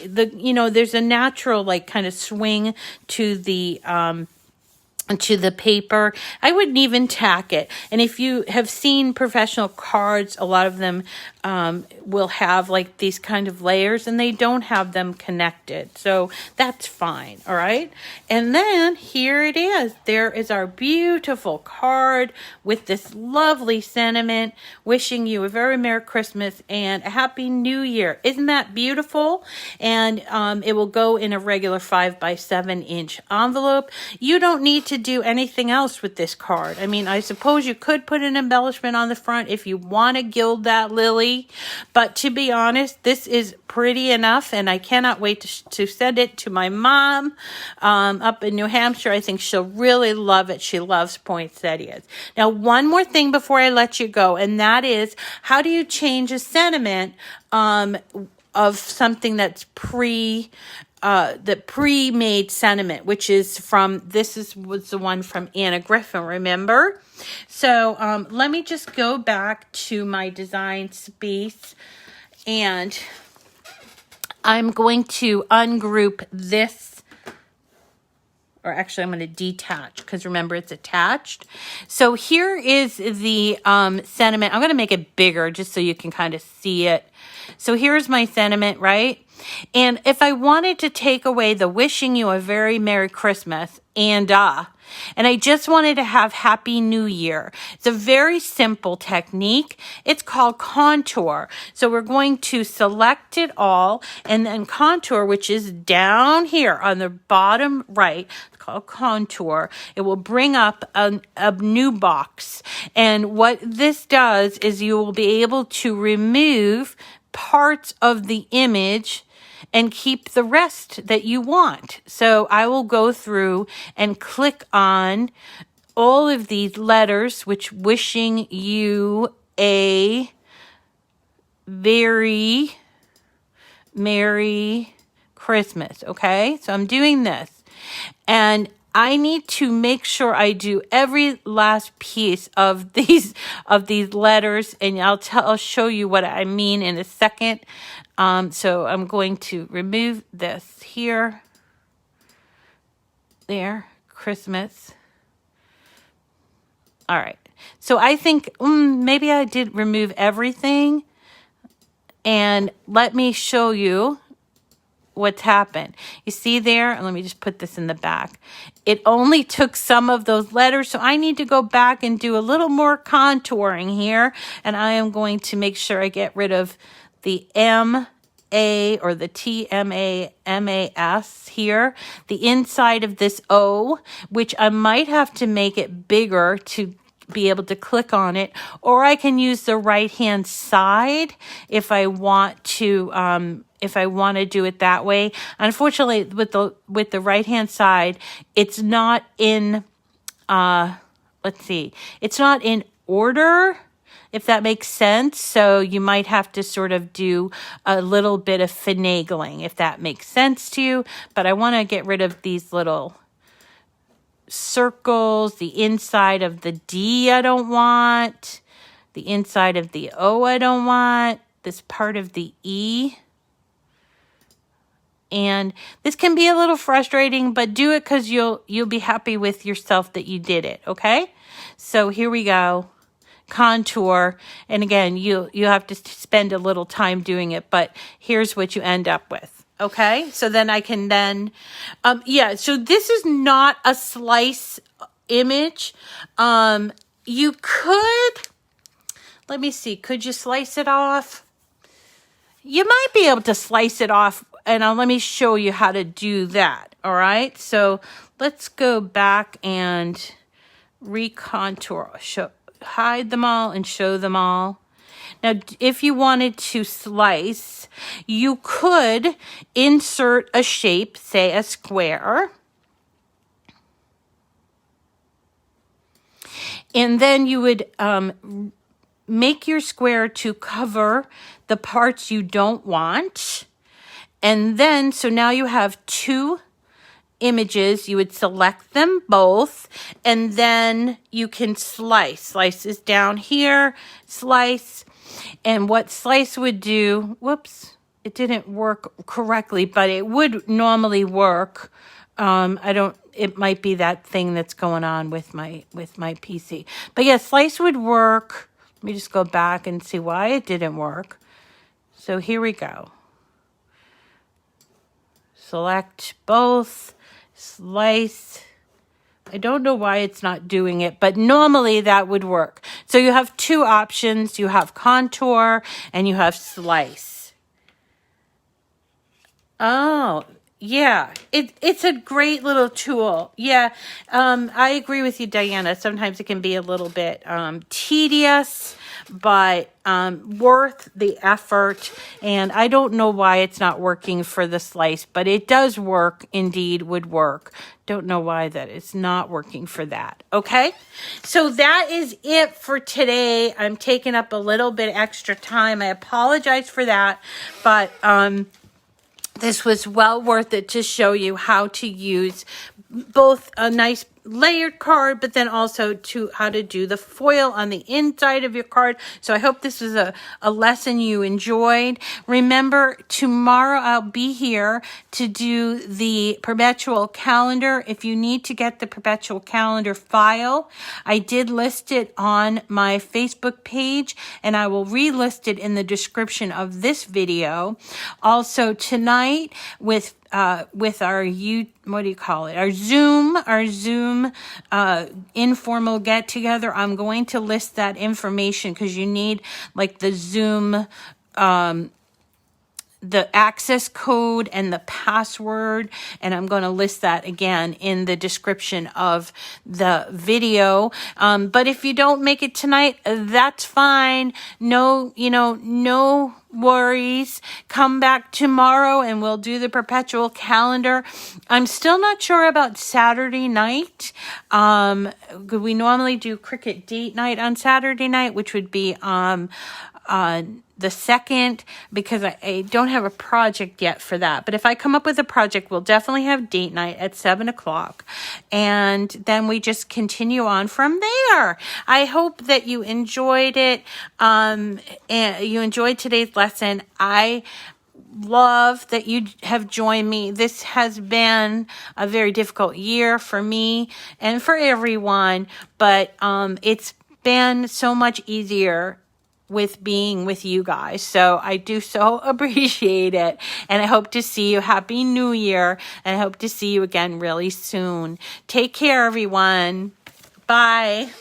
there's a natural like kind of swing to the paper. I wouldn't even tack it. And if you have seen professional cards, a lot of them will have like these kind of layers and they don't have them connected. So that's fine. All right. And then here it is. There is our beautiful card with this lovely sentiment wishing you a very Merry Christmas and a Happy New Year. Isn't that beautiful? And it will go in a regular 5x7-inch envelope. You don't need to do anything else with this card. I mean, I suppose you could put an embellishment on the front if you want to gild that lily, but to be honest, this is pretty enough, and I cannot wait to send it to my mom up in New Hampshire. I think she'll really love it. She loves poinsettias. Now, one more thing before I let you go, and that is, how do you change a sentiment of something that's the pre-made sentiment, which is was the one from Anna Griffin, remember? So let me just go back to my design space, and I'm going to ungroup this, or actually I'm going to detach because remember it's attached. So here is the sentiment. I'm going to make it bigger just so you can kind of see it. So here's my sentiment, right? And if I wanted to take away the wishing you a very Merry Christmas, and I just wanted to have Happy New Year. It's a very simple technique. It's called contour. So we're going to select it all and then contour, which is down here on the bottom right. It's called contour. It will bring up a new box. And what this does is you will be able to remove parts of the image and keep the rest that you want. So I will go through and click on all of these letters, which wishing you a very Merry Christmas. Okay, so I'm doing this. And I need to make sure I do every last piece of these letters, and I'll show you what I mean in a second. So I'm going to remove this here. There, Christmas. All right. So I think maybe I did remove everything, and let me show you what's happened. You see there, and let me just put this in the back. It only took some of those letters, so I need to go back and do a little more contouring here, and I am going to make sure I get rid of the M-A or the T-M-A-M-A-S here, the inside of this O, which I might have to make it bigger to be able to click on it, or I can use the right-hand side if I want to do it that way. Unfortunately, with the right-hand side, it's not in, it's not in order, if that makes sense. So you might have to sort of do a little bit of finagling, if that makes sense to you. But I want to get rid of these little circles, the inside of the D I don't want, the inside of the O I don't want, this part of the E. And this can be a little frustrating, but do it because you'll be happy with yourself that you did it, okay? So here we go. Contour, and again, you have to spend a little time doing it, but here's what you end up with. Okay, so then I can so this is not a slice image. You could, let me see, could you slice it off? You might be able to slice it off, and let me show you how to do that. All right, so let's go back and recontour, hide them all and show them all. Now, if you wanted to slice, you could insert a shape, say a square. And then you would make your square to cover the parts you don't want. And then, so now you have two images. You would select them both, and then you can slice. Slice is down here, slice. And what slice would do, whoops, it didn't work correctly, but it would normally work. It might be that thing that's going on with my PC. But yeah, slice would work. Let me just go back and see why it didn't work. So here we go. Select both, slice. I don't know why it's not doing it, but normally that would work. So you have two options. You have contour and you have slice. Oh, yeah. It's a great little tool. Yeah, I agree with you, Diana. Sometimes it can be a little bit tedious, but worth the effort. And I don't know why it's not working for the slice, but it does work, indeed would work. Don't know why that is not working for that. Okay, so that is it for today. I'm taking up a little bit extra time. I apologize for that, but this was well worth it to show you how to use both a nice layered card, but then also how to do the foil on the inside of your card. So I hope this was a lesson you enjoyed. Remember, tomorrow I'll be here to do the Perpetual Calendar. If you need to get the Perpetual Calendar file, I did list it on my Facebook page, and I will relist it in the description of this video. Also tonight with with our what do you call it? Our Zoom informal get together. I'm going to list that information because you need like the Zoom, the access code and the password, and I'm going to list that again in the description of the video. But if you don't make it tonight, that's fine. No, no worries. Come back tomorrow and we'll do the perpetual calendar. I'm still not sure about Saturday night. We normally do Cricut Date Night on Saturday night, which would be the 2nd, because I don't have a project yet for that. But if I come up with a project, we'll definitely have date night at 7 o'clock. And then we just continue on from there. I hope that you enjoyed it. And you enjoyed today's lesson. I love that you have joined me. This has been a very difficult year for me and for everyone, but it's been so much easier with being with you guys. So I do so appreciate it. And I hope to see you. Happy New Year. And I hope to see you again really soon. Take care, everyone. Bye.